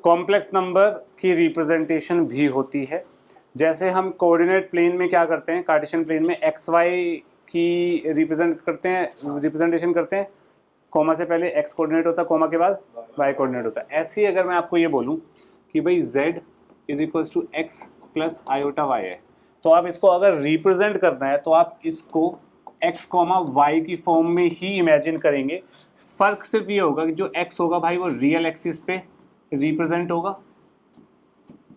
Complex number की representation भी होती है। जैसे हम कोऑर्डिनेट प्लेन में क्या करते हैं, कार्टेशियन प्लेन में एक्स वाई की रिप्रेजेंटेशन करते हैं। कॉमा से पहले एक्स कोऑर्डिनेट होता है, कॉमा के बाद वाई कोऑर्डिनेट होता है। ऐसे ही अगर मैं आपको ये बोलूँ कि भाई z is equals to x plus iota y है, तो आप इसको अगर रिप्रेजेंट करना है तो आप इसको x कॉमा वाई की फॉर्म में ही इमेजिन करेंगे। फर्क सिर्फ ये होगा कि जो x होगा भाई वो रियल एक्सिस पे रिप्रेजेंट होगा,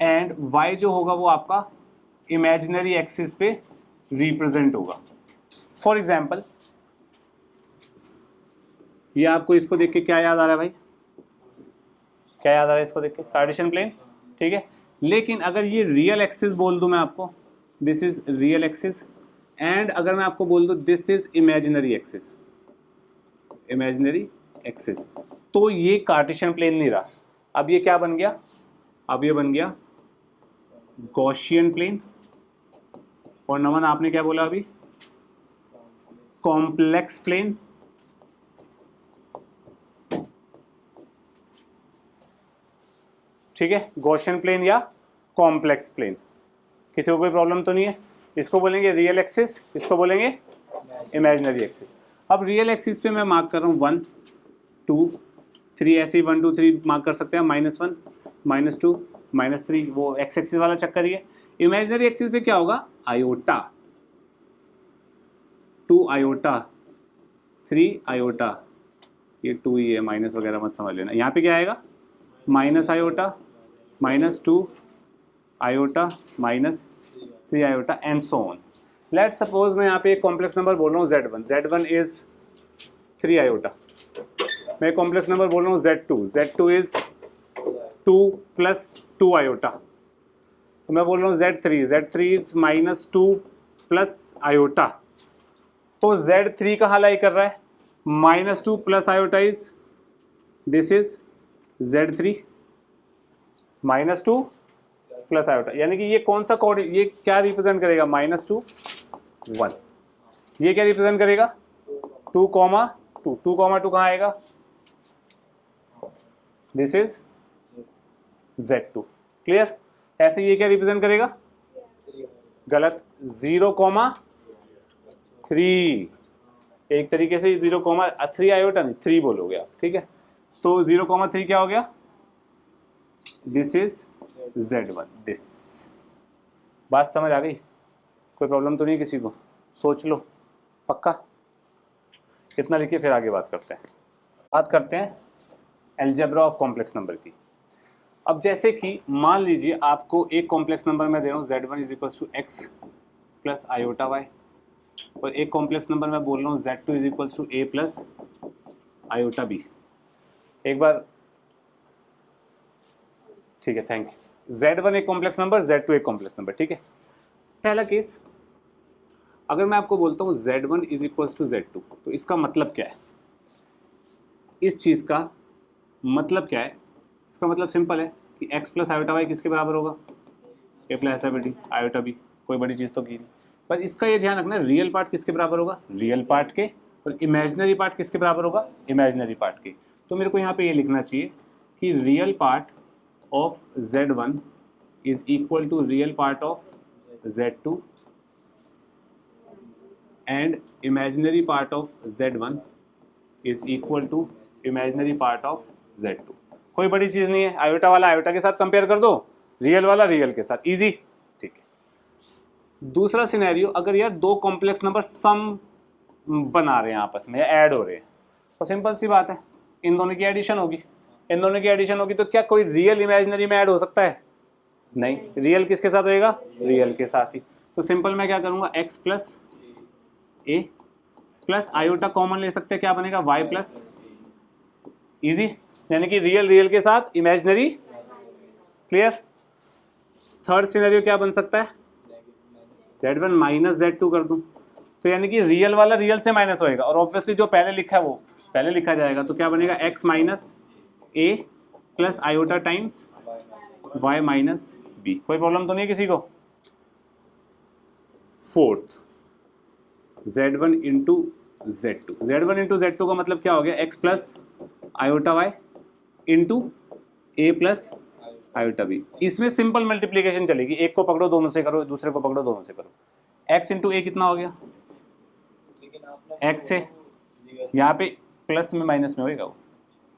एंड y जो होगा वो आपका इमेजिनरी एक्सिस पे रिप्रेजेंट होगा। फॉर एग्जाम्पल ये आपको इसको देख के क्या याद आ रहा है भाई, क्या याद आ रहा है इसको देख के? कार्टेशियन प्लेन, ठीक है। लेकिन अगर ये रियल एक्सिस बोल दूं मैं आपको, this is real axis, and अगर मैं आपको बोल दूं this is imaginary axis, imaginary axis, तो ये कार्टेशियन प्लेन नहीं रहा। अब ये क्या बन गया? अब ये बन गया गॉसियन प्लेन। और नमन आपने क्या बोला अभी? Complex plane. ठीक है, गॉसियन प्लेन या कॉम्प्लेक्स प्लेन। किसी को कोई प्रॉब्लम तो नहीं है? इसको बोलेंगे रियल एक्सिस, इसको बोलेंगे इमेजिनरी एक्सिस। अब रियल एक्सिस पे मैं मार्क कर रहा हूँ 1 2 3, ऐसे ही 1 2 3 मार्क कर सकते हैं। -1 -2 -3, वो एक्स एक्सिस वाला चक्कर ही है। इमेजिनरी एक्सिस पे क्या होगा? आयोटा, 2 आयोटा 3 आयोटा, ये 2 ही है, माइनस वगैरह मत समझ लेना। यहाँ पे क्या आएगा? Minus iota, -2 iota, -3 iota, and so on. Let's suppose मैं यहाँ पे एक कॉम्प्लेक्स नंबर बोल रहा हूँ z1 इज 3 आयोटा। मैं कॉम्प्लेक्स नंबर बोल रहा हूँ z2 इज 2 + 2 आयोटा। तो मैं बोल रहा हूँ z3 इज -2 + आयोटा। तो z3 कहाँ लाई कर रहा है? -2 + iota is, this is z3 -2 + iota, यानी कि ये कौन सा कोड, ये क्या रिप्रेजेंट करेगा? -2 1। ये क्या रिप्रेजेंट करेगा? 2, 2 2, कहाँ आएगा? This is z2। क्लियर? ऐसे ये क्या रिप्रेजेंट करेगा? गलत, 0, 3। एक तरीके से 0, 3 आयोटा नहीं, 3 बोलोगे आप, ठीक है। तो 0, 3 क्या हो गया? This is z1। दिस बात समझ आ गई? कोई प्रॉब्लम तो नहीं किसी को? सोच लो, पक्का? कितना लिखिए, फिर आगे बात करते हैं अलजेब्रा ऑफ कॉम्प्लेक्स नंबर की। अब जैसे कि मान लीजिए आपको एक कॉम्प्लेक्स नंबर मैं दे रहा हूँ z1 is equal to x plus iota y, और एक कॉम्प्लेक्स नंबर मैं बोल रहा हूँ z2 is equal to a plus iota b। एक बार, ठीक है, थैंक यू। z1 एक कॉम्प्लेक्स नंबर, z2 एक कॉम्प्लेक्स नंबर, ठीक है। पहला केस, अगर मैं आपको बोलता हूँ z1 is equal to z2, तो इसका मतलब क्या है? इस चीज़ का मतलब क्या है? इसका मतलब सिंपल है कि x प्लस आयोटा वाई किसके बराबर होगा? a plus iota b. कोई बड़ी चीज़ तो की नहीं, बस इसका ये ध्यान रखना, रियल पार्ट किसके बराबर होगा? रियल पार्ट के, और इमेजिनरी पार्ट किसके बराबर होगा? इमेजिनरी पार्ट के। तो मेरे को यहाँ पे ये लिखना चाहिए कि real part of z1 is equal to real part of z2 and imaginary part of z1 is equal to imaginary part of z2। कोई बड़ी चीज़ नहीं है, आयोटा वाला आयोटा के साथ कंपेयर कर दो, रियल वाला रियल के साथ, इजी, ठीक है। दूसरा सिनेरियो, अगर यार दो कॉम्प्लेक्स नंबर सम बना रहे हैं आपस में या ऐड हो रहे हैं, तो सिंपल सी बात है, इन दोनों की एडिशन होगी। इन दोनों की एडिशन होगी तो क्या कोई रियल इमेजिनरी में ऐड हो सकता है? नहीं। रियल किसके साथ होएगा? रियल के साथ ही। तो सिंपल मैं क्या करूंगा, x प्लस ए प्लस आयोटा कॉमन ले सकते हैं, क्या बनेगा? y प्लस, इजी, यानी कि रियल रियल के साथ इमेजिनरी। क्लियर? थर्ड सिनेरियो क्या बन सकता है? z1 माइनस z2 कर दूं, तो यानी कि रियल वाला रियल से माइनस होएगा, और ऑब्वियसली जो पहले लिखा है वो पहले लिखा जाएगा। तो क्या बनेगा? x minus A plus iota times y minus B. कोई प्रॉब्लम तो नहीं है किसी को? फोर्थ, z1 इंटू z2 का मतलब क्या हो गया? x plus iota y into A plus iota B. इसमें सिंपल मल्टीप्लीकेशन चलेगी, एक को पकड़ो दोनों से करो, दूसरे को पकड़ो दोनों से करो। एक्स इंटू ए कितना हो गया, एक्स से यहाँ पे प्लस में माइनस में होएगा वो,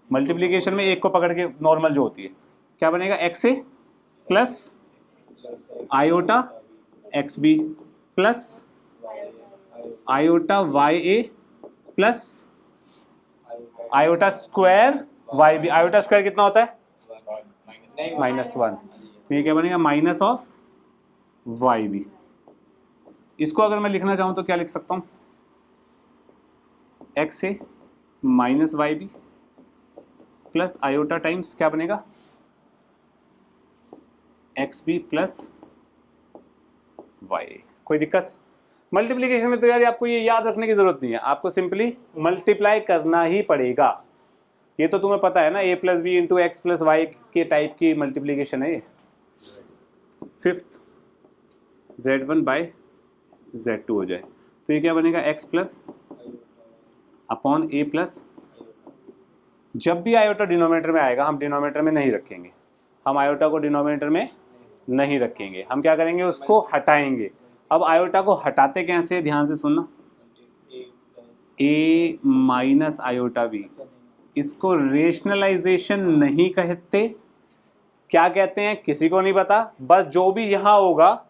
मल्टीप्लीकेशन में एक को पकड़ के नॉर्मल जो होती है, क्या बनेगा, एक्स से plus iota x B plus iota y A plus iota square y B. Iota square कितना होता है, -1, तो ये क्या बनेगा, माइनस ऑफ वाई बी। इसको अगर मैं लिखना चाहूं तो क्या लिख सकता हूं, एक्स से minus y B plus iota times क्या बनेगा, एक्स बी प्लस वाई। कोई दिक्कत? मल्टीप्लीकेशन में तो यार आपको ये याद रखने की जरूरत नहीं है, आपको सिंपली मल्टीप्लाई करना ही पड़ेगा। ये तो तुम्हें पता है ना, a plus b into x plus y के टाइप की मल्टीप्लीकेशन है ये। फिफ्थ z1 बाय z2 हो जाए तो ये क्या बनेगा, x plus upon a plus, जब भी आयोटा डिनोमिनेटर में आएगा हम डिनोमिनेटर में नहीं रखेंगे, हम आयोटा को डिनोमिनेटर में नहीं रखेंगे, हम क्या करेंगे, उसको हटाएंगे। अब आयोटा को हटाते कैसे, ध्यान से सुनना, a माइनस आयोटा b, इसको रेशनलाइजेशन नहीं कहते, क्या कहते हैं किसी को नहीं पता, बस जो भी यहां होगा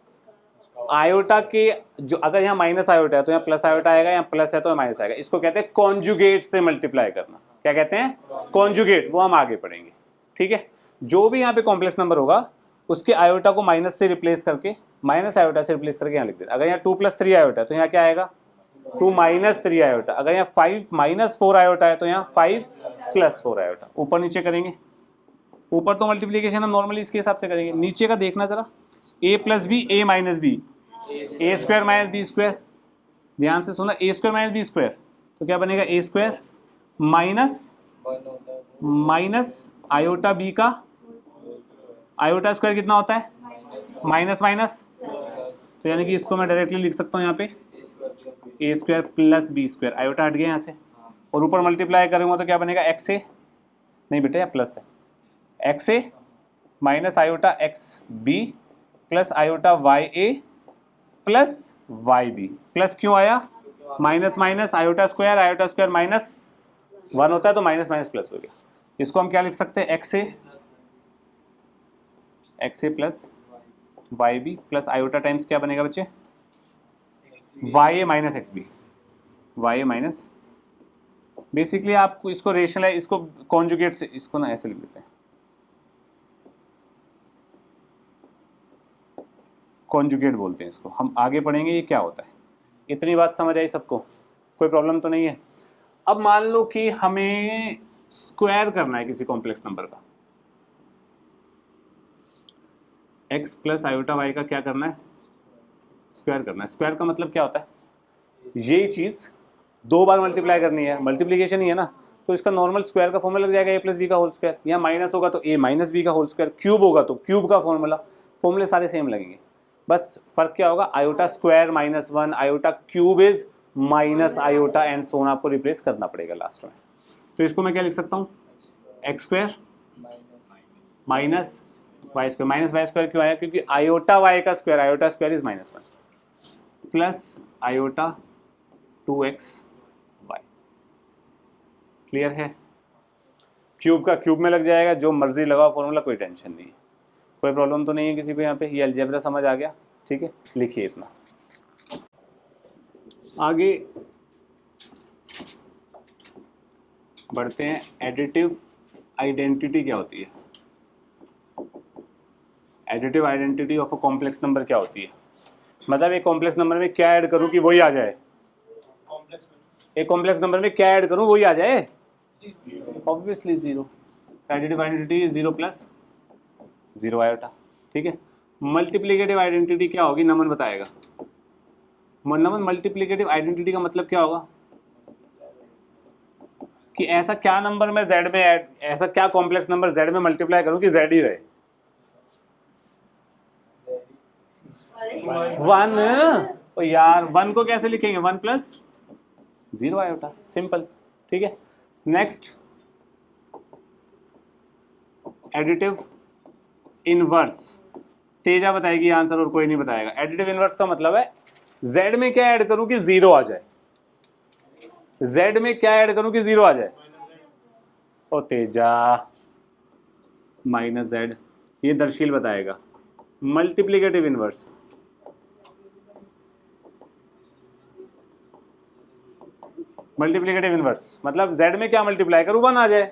आयोटा के, जो अगर यहाँ माइनस आयोटा है तो यहाँ प्लस आयोटा आएगा, यहाँ प्लस है तो माइनस आएगा, इसको कहते हैं कॉन्जुगेट से मल्टीप्लाई करना। क्या कहते हैं, कॉन्जुगेट, वो हम आगे पढ़ेंगे, ठीक है। जो भी यहाँ पे कॉम्प्लेक्स नंबर होगा उसके आयोटा को माइनस से रिप्लेस करके, माइनस आयोटा से रिप्लेस करके यहाँ लिख देना। अगर यहाँ 2 + 3 आयोटा है तो यहाँ क्या आएगा, 2 - 3 आयोटा। अगर यहाँ 5 - 4 आयोटा है तो यहाँ 5 + 4 आयोटा। ऊपर नीचे करेंगे, ऊपर तो मल्टीप्लीकेशन हम नॉर्मली इसके हिसाब से करेंगे, नीचे का देखना जरा, a plus b a minus b, a square minus b square, ध्यान से सुना, a square minus b square, तो क्या बनेगा, a square minus iota b का, आयोटा स्क्वायर कितना होता है, माइनस माइनस, तो यानी कि इसको मैं डायरेक्टली लिख सकता हूँ यहाँ पे a square plus b square, iota हट गया यहाँ से, और ऊपर मल्टीप्लाई करूँगा तो क्या बनेगा, एक्स से, नहीं बेटा या प्लस है, x A minus iota x B plus iota y A plus y B. Plus क्यों आया, माइनस माइनस आयोटा स्क्वायर -1 होता है तो माइनस माइनस प्लस हो गया। इसको हम क्या लिख सकते हैं, x A plus y B plus iota times क्या बनेगा बच्चे, y A minus x B, y A minus, basically आपको इसको रेशनलाइज, इसको कॉन्जुगेट से, इसको ना ऐसे लिख देते हैं, कॉन्जुगेट बोलते हैं इसको, हम आगे पढ़ेंगे ये क्या होता है। इतनी बात समझ आई सबको, कोई प्रॉब्लम तो नहीं है। अब मान लो कि हमें स्क्वायर करना है किसी कॉम्प्लेक्स नंबर का, x प्लस आयोटा वाई का क्या करना है, स्क्वायर करना है। स्क्वायर का मतलब क्या होता है, यही चीज 2 बार मल्टीप्लाई करनी है, मल्टीप्लीकेशन ही है ना, तो इसका नॉर्मल स्क्वायर का फॉर्मूला लग जाएगा a प्लस बी का होल स्क्वायर, यहाँ माइनस होगा तो a माइनस बी का होल स्क्वायर, क्यूब होगा तो क्यूब का फॉर्मूला, फॉर्मूले सारे सेम लगेंगे, बस फर्क क्या होगा, iota square -1, iota cube is minus iota and so on, आपको रिप्लेस करना पड़ेगा लास्ट में। तो इसको मैं क्या लिख सकता हूँ, x square minus y square, minus y square क्यों आया, क्योंकि आयोटा वाई का square, iota square is -1 plus iota 2x y. Clear है, क्यूब का क्यूब में लग जाएगा, जो मर्जी लगाओ फॉर्मूला, कोई टेंशन नहीं है, कोई प्रॉब्लम तो नहीं है किसी को यहाँ पे, ये अलजेब्रा समझ आ गया, ठीक है। लिखिए इतना, आगे बढ़ते हैं। एडिटिव आइडेंटिटी क्या होती है, additive identity of a complex number क्या होती है, मतलब एक कॉम्प्लेक्स नंबर में क्या ऐड करूं कि वही आ जाए, एक कॉम्प्लेक्स नंबर में क्या ऐड करूं वही आ जाए, ऑब्वियसली 0। एडिटिव आइडेंटिटी 0 + 0 आयोटा, ठीक है। मल्टीप्लिकेटिव आइडेंटिटी क्या होगी, नमन बताएगा। नमन, मल्टीप्लिकेटिव आइडेंटिटी का मतलब क्या होगा, कि ऐसा क्या नंबर में z में ऐड, ऐसा क्या कॉम्प्लेक्स नंबर z में मल्टीप्लाई करूं कि z ही रहे, 1। तो यार 1 को कैसे लिखेंगे, 1 + 0 आयोटा, सिंपल, ठीक है। नेक्स्ट एडिटिव इनवर्स, तेजा बताएगी आंसर और कोई नहीं बताएगा। एडिटिव इनवर्स का मतलब है z में क्या ऐड करूं कि जीरो आ जाए, z में क्या ऐड करूं कि जीरो आ जाए। ओ तेजा, माइनस z, ये दर्शील बताएगा। मल्टीप्लिकेटिव इनवर्स, मल्टीप्लिकेटिव इनवर्स मतलब z में क्या मल्टीप्लाई करूं 1 आ जाए।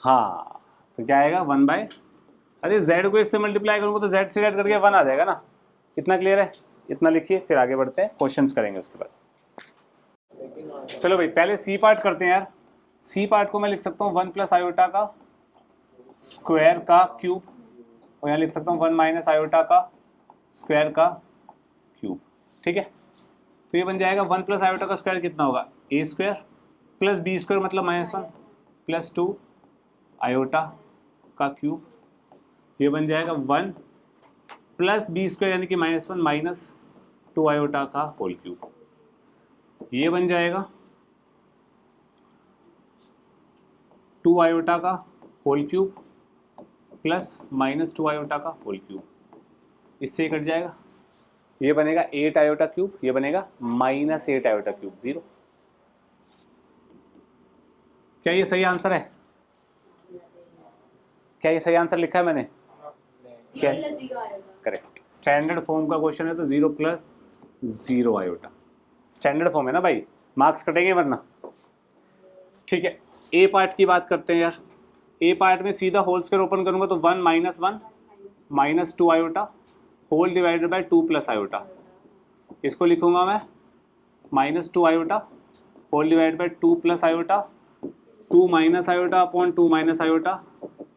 हाँ, तो क्या आएगा 1 बाय, अरे z को इससे मल्टीप्लाई करूंगा तो z से ऐड करके 1 आ जाएगा ना। इतना क्लियर है, इतना लिखिए फिर आगे बढ़ते हैं, क्वेश्चंस करेंगे उसके बाद। चलो भाई पहले सी पार्ट करते हैं यार। सी पार्ट को मैं लिख सकता हूँ 1 प्लस आयोटा का स्क्वायर का क्यूब, और यहाँ लिख सकता हूँ 1 माइनस आयोटा का स्क्वायर का क्यूब, ठीक है। तो ये बन जाएगा 1 प्लस आयोटा का स्क्वायर कितना होगा, ए स्क्वायर प्लस बी स्क्वायर मतलब -1 प्लस 2 आयोटा का क्यूब, ये बन जाएगा 1 प्लस बी स्क्वायर यानी कि -1 माइनस 2 आयोटा का होल क्यूब, ये बन जाएगा 2 आयोटा का होल क्यूब प्लस -2 आयोटा का होल क्यूब, इससे कट जाएगा, ये बनेगा 8 आयोटा क्यूब, ये बनेगा -8 आयोटा क्यूब, 0। क्या ये सही आंसर है? क्या ये सही आंसर लिखा है मैंने? क्या? करेक्ट। स्टैंडर्ड फॉर्म का क्वेश्चन है तो 0 प्लस 0 आयोटा, स्टैंडर्ड फॉर्म है ना भाई, मार्क्स कटेंगे वरना। ठीक है, ए पार्ट की बात करते हैं यार। ए पार्ट में सीधा होल स्क्वायर ओपन करूंगा तो 1 -1 -2 iota whole divided by 2 plus iota, इसको लिखूंगा मैं -2 iota whole divided by 2 plus iota, 2 minus iota upon 2 minus iota,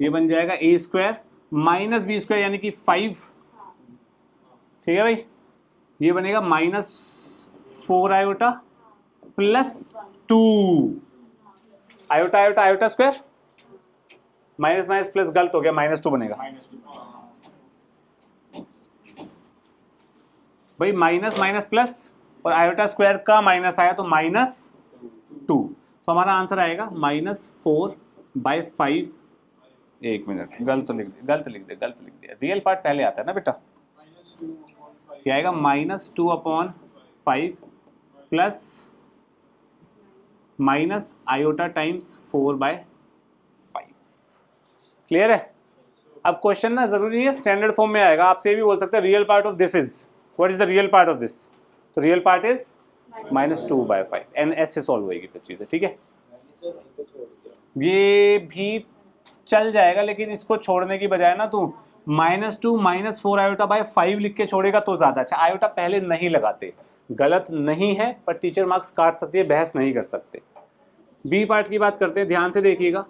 ये बन जाएगा a square minus b square यानी कि 5, ठीक है भाई। ये बनेगा -4 iota plus 2 iota iota iota square, minus minus plus गलत हो गया, -2 बनेगा भाई, माइनस माइनस प्लस और आयोटा स्क्वायर का माइनस आया तो -2, तो हमारा आंसर आएगा -4/5। एक मिनट, गलत लिख दिया, रियल पार्ट पहले आता है ना बेटा, ये आएगा -2/5 plus minus iota times 4/5। Clear है? अब क्वेश्चन ना जरूरी है स्टैंडर्ड फॉर्म में आएगा, आपसे ये भी बोल सकते हैं real part of this is, what is the real part of this, तो रियल पार्ट इज -2/5 एंड ऐसे सॉल्व होएगी फिर चीजें, ठीक है। ये भी चल जाएगा लेकिन इसको छोड़ने की बजाय ना तू -2 -4 आयोटा बाय 5 लिख के छोड़ेगा तो ज्यादा अच्छा। आयोटा पहले नहीं लगाते, गलत नहीं है पर टीचर मार्क्स काट सकती है, बहस नहीं कर सकते। बी पार्ट की बात करते हैं, ध्यान से देखिएगा।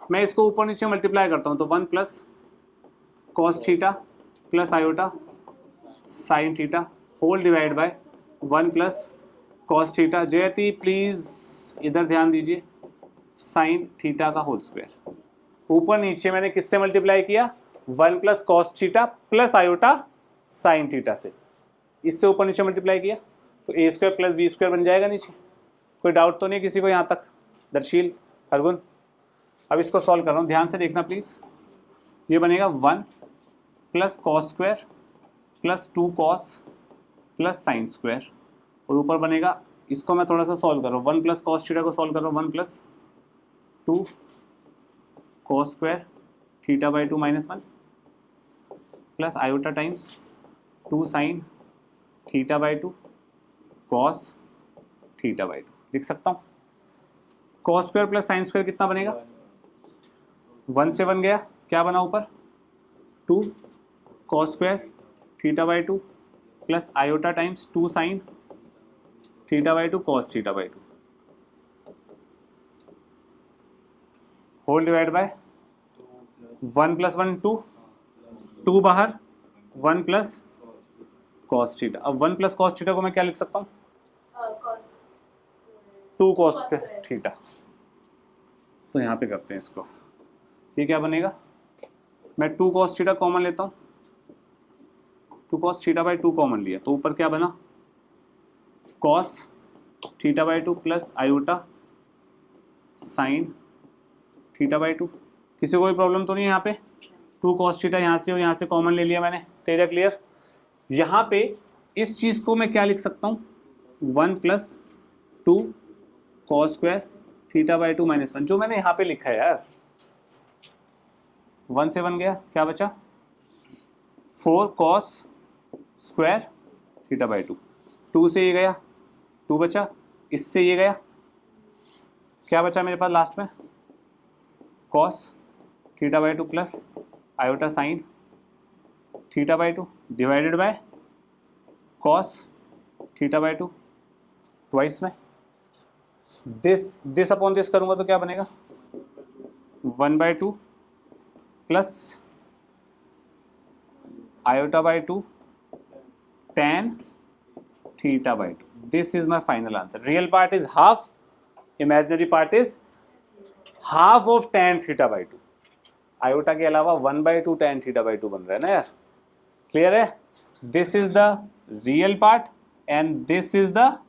मैं इसको ऊपर नीचे मल्टीप्लाई करता हूँ तो 1 plus cos theta plus iota sine theta whole divide by 1 plus cos theta, Jayati please इधर ध्यान दीजिए, साइन थीटा का होल स्क्वायर। ऊपर नीचे मैंने किससे मल्टीप्लाई किया, 1 plus cos theta plus iota sine theta से, इससे ऊपर नीचे मल्टीप्लाई किया तो a square plus b square बन जाएगा नीचे। कोई डाउट तो नहीं किसी को यहाँ तक? दर्शील, हरगुन, अब इसको सॉल्व कर रहा हूँ, ध्यान से देखना प्लीज। ये बनेगा 1 plus cos square plus 2 cos plus sine square, और ऊपर बनेगा, इसको मैं थोड़ा सा सॉल्व कर रहा हूँ, 1 प्लस कॉस थीटा को सॉल्व कर रहा हूँ, 1 plus 2 cos square theta by 2 -1 plus iota times 2 sine theta by 2 cos theta by 2 लिख सकता हूँ। Cos square plus sine square कितना बनेगा, 1 से 1 गया, क्या बना ऊपर 2 cos square theta by 2 plus iota times 2 sine theta by 2 cos theta by 2 whole divide by 1 plus 1 2 बाहर 1 प्लस कॉस थीटा। अब 1 प्लस कॉस थीटा को मैं क्या लिख सकता हूँ, 2 कॉस थीटा। तो यहाँ पे करते हैं इसको, ये क्या बनेगा, मैं 2 कॉस थीटा कॉमन लेता हूँ, 2 कॉस थीटा बाई 2 कॉमन लिया तो ऊपर क्या बना, cos theta by 2 plus iota sine theta by two. किसी को कोई प्रॉब्लम तो नहीं है यहाँ पे? 2 cos थीटा यहाँ से और यहाँ से कॉमन ले लिया मैंने, तेरा क्लियर। यहाँ पे इस चीज़ को मैं क्या लिख सकता हूँ, 1 + 2 cos square theta by two minus 1, जो मैंने यहाँ पे लिखा है यार। 1 से 1 गया, क्या बचा 4 cos square theta by two. 2 से ये गया 2 बचा, इससे ये गया, क्या बचा मेरे पास लास्ट में, cos theta by two plus iota sine theta by two divided by cos theta by two twice में। दिस अपॉन दिस करूंगा तो क्या बनेगा, 1/2 plus iota by two tan theta by two. This is my final answer. Real part is half, imaginary part is half of tan theta by two. Iota के अलावा 1/2 tan theta by two बन रहा है ना यार, clear है। This is the real part and this is the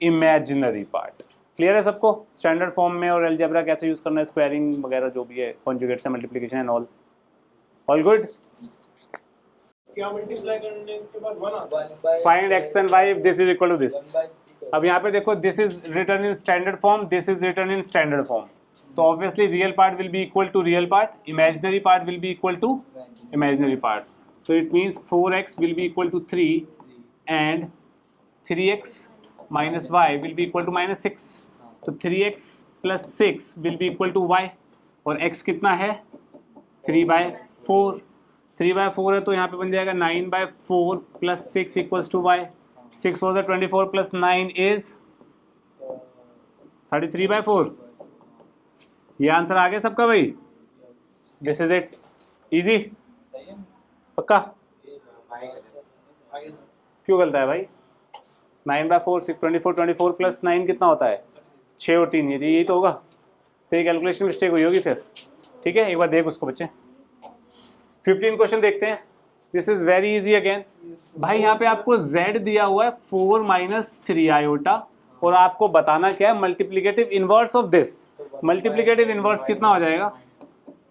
imaginary part. Clear है सबको? स्टैंडर्ड फॉर्म में और अलजेब्रा कैसे यूज करना है, स्क्वायरिंग वगैरह जो भी है, कॉन्जुगेट से मल्टीप्लिकेशन एंड ऑल गुड। क्या मल्टीप्लाई करने के बाद 1 आता है? Find x and y if this is equal to this. अब यहाँ पे देखो, this is written in standard form, this is written in standard form, तो obviously real part will be equal to real part, imaginary part will be equal to imaginary part. So it means 4x will be equal to 3 and 3x minus y will be equal to -6. तो 3x plus 6 will be equal to y और x कितना है 3/4। 3/4 है तो यहाँ पे बन जाएगा 9/4 plus 6 equals to y। 6 was 24 plus 9 is 33/4। ये आंसर आ गया सबका भाई? दिस इज इट, इजी पक्का? क्यों गलता है भाई? 9/4 24 प्लस 9 कितना होता है, 6 और 3, यही तो होगा। तेरी कैलकुलेशन मिस्टेक हुई होगी फिर, ठीक है। एक बार देख उसको बच्चे। 15 क्वेश्चन देखते हैं। This is very easy again भाई। यहाँ पे आपको z दिया हुआ है 4 - 3 आयोटा और आपको बताना क्या है, multiplicative inverse of this. Multiplicative inverse कितना हो जाएगा,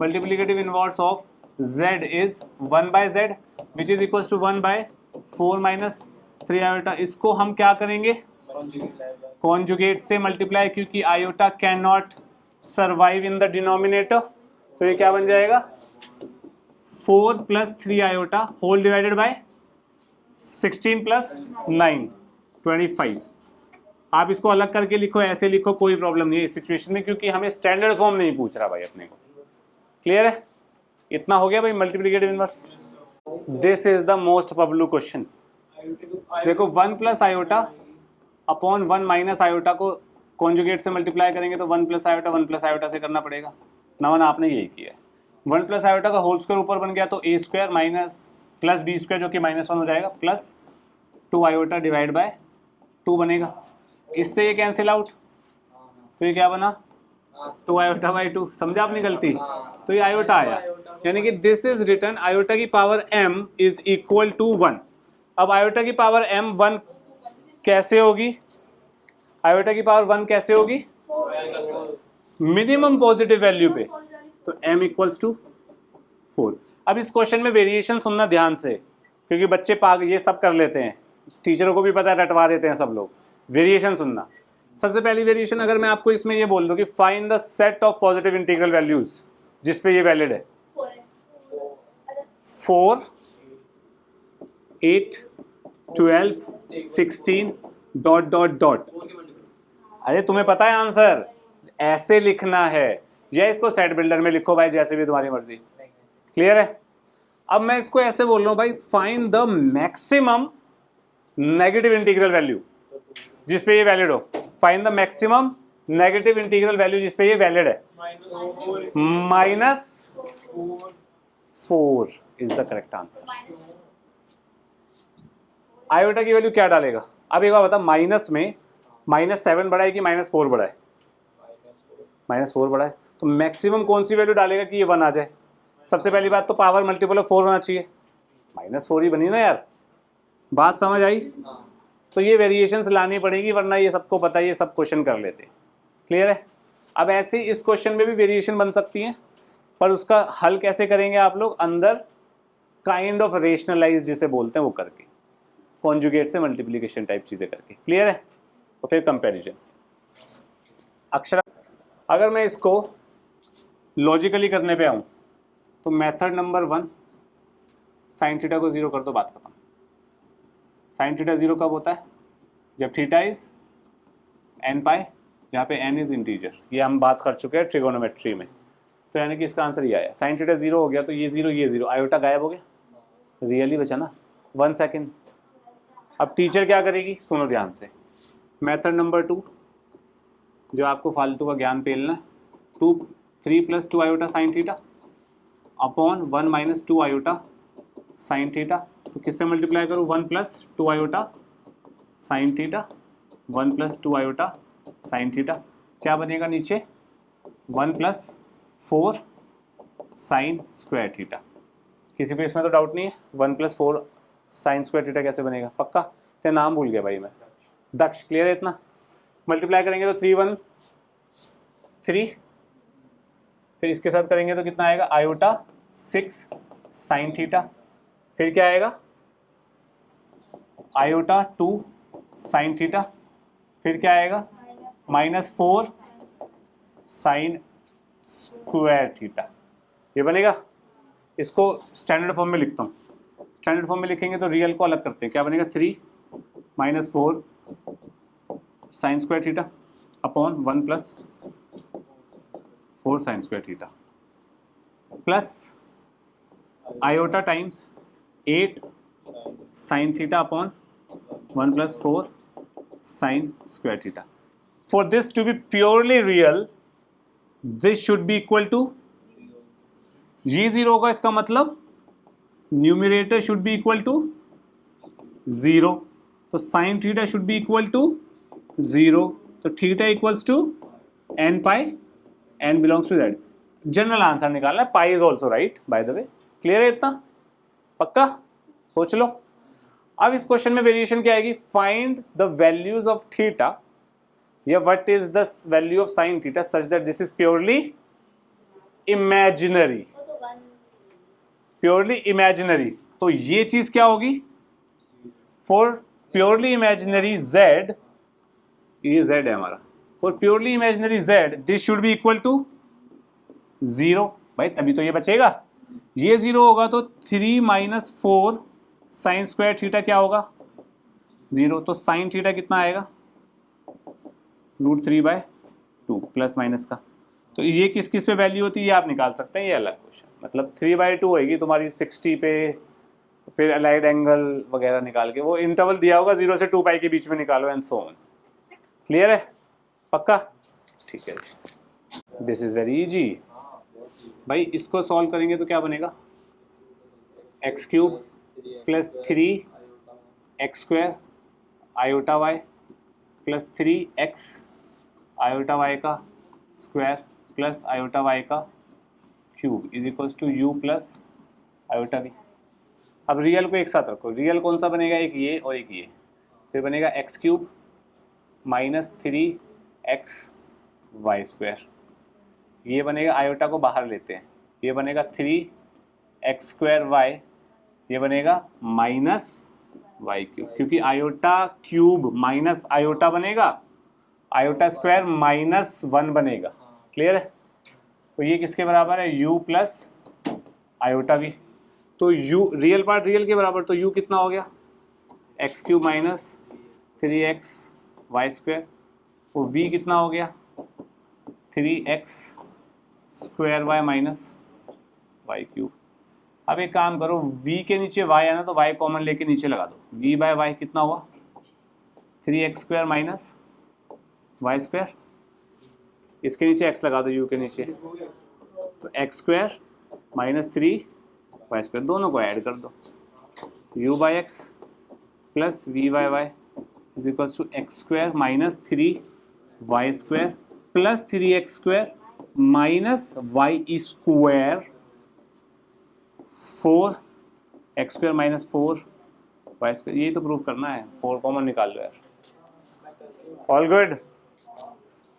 multiplicative inverse of z is 1/z which is equals to 1/4 - 3 iota. इसको हम क्या करेंगे, कॉन्जुगेट से मल्टीप्लाई, क्योंकि iota can not survive in the denominator. तो ये क्या बन जाएगा, 4 + 3 आयोटा होल डिवाइडेड बाय 16 + 9 25। आप इसको अलग करके लिखो, ऐसे लिखो, कोई प्रॉब्लम नहीं है इस सिचुएशन में, क्योंकि हमें स्टैंडर्ड फॉर्म नहीं पूछ रहा भाई अपने को। क्लियर है? इतना हो गया भाई multiplicative inverse. This is the most popular question. देखो 1 + आयोटा अपॉन 1 - आयोटा को कॉन्जुगेट से मल्टीप्लाई करेंगे तो 1 + आयोटा 1 + आयोटा से करना पड़ेगा। नवन आपने यही किया है। 1 + आयोटा का होल स्क्वायर ऊपर बन गया तो a² प्लस b² जो कि -1 हो जाएगा, प्लस 2 आयोटा डिवाइड बाय 2 बनेगा। इससे ये कैंसिल आउट, तो ये क्या बना 2 आयोटा बाई 2। समझा अपनी गलती? तो ये आयोटा आया, यानी कि दिस इज रिटर्न आयोटा की power m is equal to 1। अब आयोटा की पावर m 1 कैसे होगी, आयोटा की पावर 1 कैसे होगी, मिनिमम पॉजिटिव वैल्यू पे, तो m इक्वल्स टू 4। अब इस क्वेश्चन में वेरिएशन सुनना ध्यान से, क्योंकि बच्चे पाग ये सब कर लेते हैं, टीचरों को भी पता है, रटवा देते हैं सब लोग। वेरिएशन सुनना। सबसे पहली वेरिएशन अगर मैं आपको इसमें ये बोल दूं कि find the set of positive integral values जिस पे ये वैलिड है, 4 8 12 16 ... अरे तुम्हें पता है आंसर, ऐसे लिखना है, या इसको सेट बिल्डर में लिखो भाई, जैसे भी तुम्हारी मर्जी। क्लियर है? अब मैं इसको ऐसे बोल रहा हूं भाई, find the maximum negative integral value जिस पे ये वैलिड हो। Find the maximum negative integral value जिस पे ये वैलिड है। -4 is the correct answer. Iota की वैल्यू क्या डालेगा? अब एक बार बता, माइनस में -7 बड़ा है कि -4 बड़ा है? -4 बड़ा है, तो मैक्सिमम कौन सी वैल्यू डालेगा कि ये 1 आ जाए? सबसे पहली बात तो पावर मल्टीपल ऑफ 4 होना चाहिए, -4 ही बनी ना यार। बात समझ आई? तो ये वेरिएशंस लानी पड़ेगी, वरना ये सबको पता है, ये सब क्वेश्चन कर लेते। क्लियर है? अब ऐसे ही इस क्वेश्चन में भी वेरिएशन बन सकती है, पर उसका हल कैसे करेंगे आप लोग, अंदर काइंड ऑफ रेशनलाइज जिसे बोलते हैं वो करके, कॉन्जुगेट से मल्टीप्लिकेशन टाइप चीजें करके। क्लियर है? तो फिर कंपैरिजन। अक्षर, अगर मैं इसको लॉजिकली करने पे आऊं तो मेथड नंबर 1, साइन थीटा को 0 कर दो, बात खत्म। साइन थीटा 0 कब होता है? जब थीटा इज एन पाई, यहाँ पे एन इज इंटीजर। ये हम बात कर चुके हैं ट्रिगोनोमेट्री में। तो यानी कि इसका आंसर ये आया, साइन थीटा 0 हो गया तो ये 0 ये 0, आयोटा गायब हो गया, रियली बचा ना। 1 सेकेंड। अब टीचर क्या करेगी, सुनो ध्यान से। मेथड नंबर 2, जो आपको फालतू का ज्ञान पेलना है, 3 + 2 iota sine theta upon 1 - 2 iota sine theta. तो किससे मल्टीप्लाई करूँ, 1 + 2 iota sine theta, 1 + 2 iota sine theta. क्या बनेगा नीचे, 1 + 4 साइन स्क्वायर थीटा। किसी को इसमें तो डाउट नहीं है, 1 + 4 साइन स्क्वायर थीटा कैसे बनेगा? पक्का? तेरा नाम भूल गया भाई मैं, दक्ष। क्लियर है इतना? मल्टीप्लाई करेंगे तो 3 1 3, फिर इसके साथ करेंगे तो कितना आएगा, आयोटा 6 साइन थीटा। फिर क्या आएगा, आयोटा 2 साइन थीटा। फिर क्या आएगा, -4 साइन स्क्वायर थीटा। ये बनेगा। इसको स्टैंडर्ड फॉर्म में लिखता हूँ। स्टैंडर्ड फॉर्म में लिखेंगे तो रियल को अलग करते हैं। क्या बनेगा, 3 - 4 sine square theta upon 1 + 4 sine square theta plus iota times 8 sine theta upon 1 + 4 sine square theta. For this to be purely real, this should be equal to, ये 0 होगा, इसका मतलब numerator should be equal to 0, तो sine theta should be equal to 0, तो theta equals to n pi, n belongs to z। General answer निकालना है, pi is also right by the way. Clear है इतना? पक्का? सोच लो। अब इस क्वेश्चन में वेरिएशन क्या आएगी, find the values of theta या what is the value of sine theta such that this is purely imaginary. Purely imaginary, तो ये चीज क्या होगी, फॉर प्योरली इमेजिनरी z, ये z है हमारा, for purely imaginary z this should be equal to 0। भाई तभी तो ये बचेगा। ये 0 होगा तो 3 - 4 साइन स्क्वायर थीटा क्या होगा, 0। तो साइन थीटा कितना आएगा, √3/2 प्लस माइनस का। तो ये किस किस पे वैल्यू होती है, ये आप निकाल सकते हैं, ये अलग क्वेश्चन। मतलब 3/2 होगी तुम्हारी 60 पे, फिर अलाइड एंगल वगैरह निकाल के, वो इंटरवल दिया होगा 0 से 2 पाई के बीच में निकालो, एंड सो ऑन। क्लियर है? पक्का? ठीक है, दिस इज वेरी इजी भाई। इसको सॉल्व करेंगे तो क्या बनेगा, x³ + 3x² iota y plus 3x iota y का स्क्वायर प्लस आयोटा y का cube is equals to u plus iota v। अब रियल को एक साथ रखो, रियल कौन सा बनेगा, एक ये और एक ये। फिर बनेगा x³ - 3xy², ये बनेगा, आयोटा को बाहर लेते हैं, ये बनेगा 3x²y, ये बनेगा -y³, क्योंकि आयोटा क्यूब माइनस आयोटा बनेगा, आयोटा स्क्वायर -1 बनेगा। क्लियर है? तो ये किसके बराबर है, u प्लस आयोटा v। तो u रियल पार्ट रियल के बराबर, तो u कितना हो गया, x³ - 3xy², तो v कितना हो गया, 3x² y³ अब एक काम करो, v के नीचे y है ना, तो y कॉमन लेके नीचे लगा दो, v/y कितना हुआ, 3x² - y², इसके नीचे x लगा दो, u के नीचे, तो x² - 3y², दोनों को ऐड कर दो, u/x plus v/y is equals to x² - 3y² plus 3x² - y², 4x² - 4y², यही तो प्रूफ करना है। 4 कॉमन निकाल लो यार। All good.